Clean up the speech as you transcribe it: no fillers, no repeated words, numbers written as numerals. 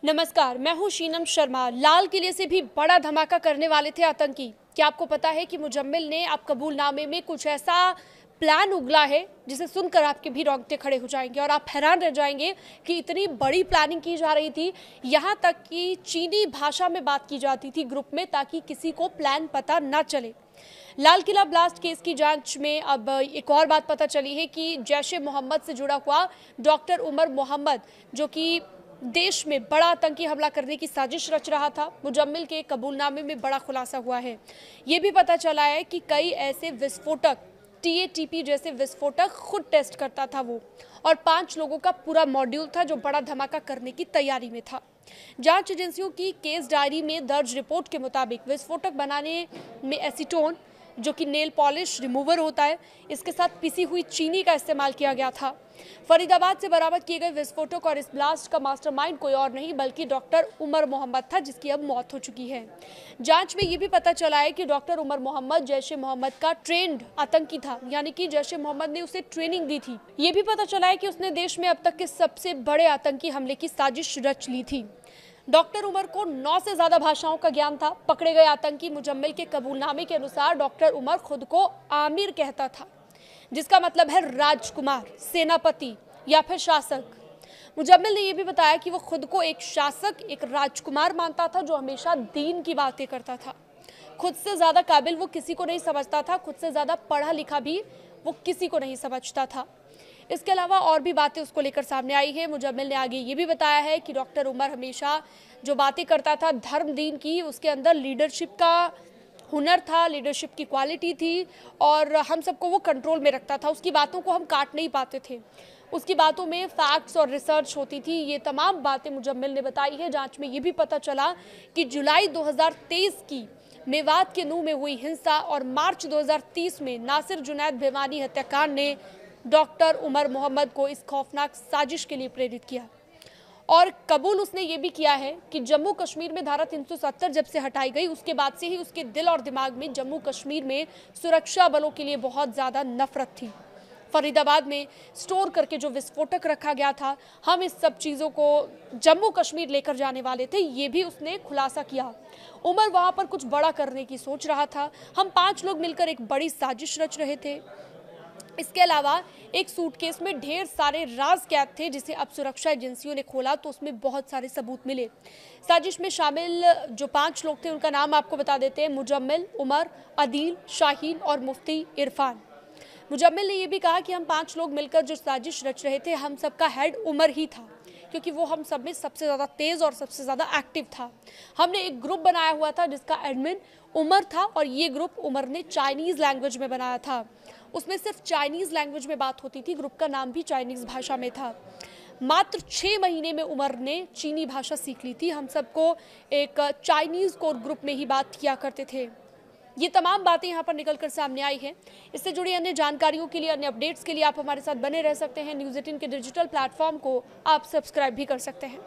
नमस्कार, मैं हूं शीनम शर्मा। लाल किले से भी बड़ा धमाका करने वाले थे आतंकी। क्या आपको पता है कि मुजम्मिल ने अब कबूलनामे में कुछ ऐसा प्लान उगला है जिसे सुनकर आपके भी रोंगटे खड़े हो जाएंगे और आप हैरान रह जाएंगे कि इतनी बड़ी प्लानिंग की जा रही थी। यहाँ तक कि चीनी भाषा में बात की जाती थी ग्रुप में, ताकि किसी को प्लान पता न चले। लाल किला ब्लास्ट केस की जांच में अब एक और बात पता चली है कि जैश ए मोहम्मद से जुड़ा हुआ डॉक्टर उमर मोहम्मद, जो कि देश में बड़ा आतंकी हमला करने की साजिश रच रहा था, मुजम्मिल के कबूलनामे में बड़ा खुलासा हुआ है। ये भी पता चला है कि कई ऐसे विस्फोटक, TATP जैसे विस्फोटक खुद टेस्ट करता था वो, और 5 लोगों का पूरा मॉड्यूल था जो बड़ा धमाका करने की तैयारी में था। जांच एजेंसियों की केस डायरी में दर्ज रिपोर्ट के मुताबिक विस्फोटक बनाने में एसीटोन, जो कि नेल पॉलिश रिमूवर होता है, इसके साथ पिसी हुई चीनी का इस्तेमाल किया गया था। फरीदाबाद से बरामद किए गए विस्फोटक और इस ब्लास्ट का मास्टरमाइंड कोई और नहीं बल्कि डॉक्टर उमर मोहम्मद था, जिसकी अब मौत हो चुकी है। जांच में यह भी पता चला है कि डॉक्टर उमर मोहम्मद जैश ए मोहम्मद का ट्रेंड आतंकी था, यानी कि जैश ए मोहम्मद ने उसे ट्रेनिंग दी थी। ये भी पता चला है कि उसने देश में अब तक के सबसे बड़े आतंकी हमले की साजिश रच ली थी। डॉक्टर उमर को 9 से ज्यादा भाषाओं का ज्ञान था। पकड़े गए आतंकी मुजम्मिल के कबूलनामे के अनुसार डॉक्टर उमर खुद को आमिर कहता था, जिसका मतलब है राजकुमार, सेनापति या फिर शासक। मुजम्मिल ने यह भी बताया कि वो खुद को एक शासक, एक राजकुमार मानता था जो हमेशा दीन की बातें करता था। खुद से ज्यादा काबिल वो किसी को नहीं समझता था, खुद से ज्यादा पढ़ा लिखा भी वो किसी को नहीं समझता था। इसके अलावा और भी बातें उसको लेकर सामने आई है। मुजम्मिल ने आगे ये भी बताया है कि डॉक्टर उमर हमेशा जो बातें करता था धर्म दीन की, उसके अंदर लीडरशिप का हुनर था, लीडरशिप की क्वालिटी थी, और हम सबको वो कंट्रोल में रखता था। उसकी बातों को हम काट नहीं पाते थे, उसकी बातों में फैक्ट्स और रिसर्च होती थी। ये तमाम बातें मुजम्मिल ने बताई है। जांच में ये भी पता चला कि जुलाई 2023 की मेवात के नूह में हुई हिंसा और मार्च 2030 में नासिर जुनैद भिवानी हत्याकांड ने डॉक्टर उमर मोहम्मद को इस खौफनाक साजिश के लिए प्रेरित किया। और कबूल उसने ये भी किया है कि जम्मू कश्मीर में धारा 370 जब से हटाई गई, उसके बाद से ही उसके दिल और दिमाग में जम्मू कश्मीर में सुरक्षा बलों के लिए बहुत ज़्यादा नफरत थी। फरीदाबाद में स्टोर करके जो विस्फोटक रखा गया था, हम इस सब चीज़ों को जम्मू कश्मीर लेकर जाने वाले थे, ये भी उसने खुलासा किया। उमर वहाँ पर कुछ बड़ा करने की सोच रहा था। हम 5 लोग मिलकर एक बड़ी साजिश रच रहे थे। इसके अलावा एक सूटकेस में ढेर सारे राज कैद थे, जिसे अब सुरक्षा एजेंसियों ने खोला तो उसमें बहुत सारे सबूत मिले। साजिश में शामिल जो 5 लोग थे उनका नाम आपको बता देते हैं: मुजम्मिल, उमर, अदील, शाहीन और मुफ्ती इरफान। मुजम्मिल ने यह भी कहा कि हम 5 लोग मिलकर जो साजिश रच रहे थे, हम सबका हेड उमर ही था, क्योंकि वो हम सब में सबसे ज़्यादा तेज़ और सबसे ज़्यादा एक्टिव था। हमने एक ग्रुप बनाया हुआ था जिसका एडमिन उमर था, और ये ग्रुप उमर ने चाइनीज़ लैंग्वेज में बनाया था। उसमें सिर्फ चाइनीज़ लैंग्वेज में बात होती थी, ग्रुप का नाम भी चाइनीज़ भाषा में था। मात्र 6 महीने में उमर ने चीनी भाषा सीख ली थी। हम सबको एक चाइनीज़ कोर ग्रुप में ही बात किया करते थे। ये तमाम बातें यहाँ पर निकलकर सामने आई हैं। इससे जुड़ी अन्य जानकारियों के लिए, अन्य अपडेट्स के लिए आप हमारे साथ बने रह सकते हैं। न्यूज़ 18 के डिजिटल प्लेटफॉर्म को आप सब्सक्राइब भी कर सकते हैं।